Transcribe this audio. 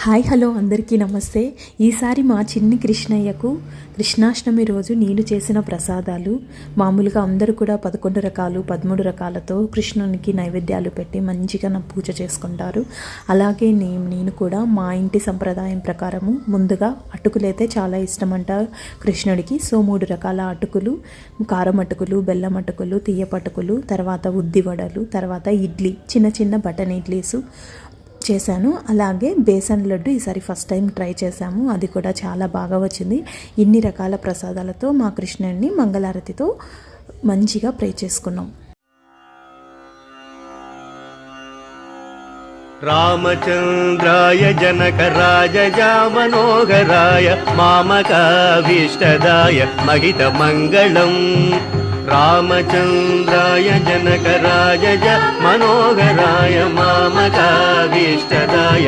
Hi hello అందరికీ నమస్తే. ఈసారి మా చిన్ని కృష్ణయ్యకు కృష్ణాష్టమి రోజు నేను చేసిన ప్రసాదాలు మామూలుగా అందరూ కూడా 11 రకాలు 13 రకాలతో కృష్ణునికి నైవేద్యాలు పెట్టి మంచిగా నా పూజ చేసుకుంటారు. అలాగే నేను కూడా మా ఇంటి సంప్రదాయం ప్రకారము ముందుగా అటుకులైతే చాలా ఇష్టమంట కృష్ణుడికి. సో 3 రకాల అటుకులు, కారం అటుకులు, బెల్లం అటుకులు, తీయపటుకులు, తర్వాత ఉద్ది వడలు, తర్వాత ఇడ్లీ, చిన్న చిన్న బటన్ ఇడ్లీసు చేశాను. అలాగే బేసన్ లడ్డు ఈసారి ఫస్ట్ టైం ట్రై చేశాము, అది కూడా చాలా బాగా వచ్చింది. ఇన్ని రకాల ప్రసాదాలతో మా కృష్ణుడిని మంగళారతితో మంచిగా ప్రే చేసుకున్నాం. రామచంద్రాయ జనకరాజయ మనోహరాయ మామకాభీష్టదాయ మహిత మంగళం. రామచంద్రాయ జనకరాజయ మనోహరాయ మామకాభీష్టదాయ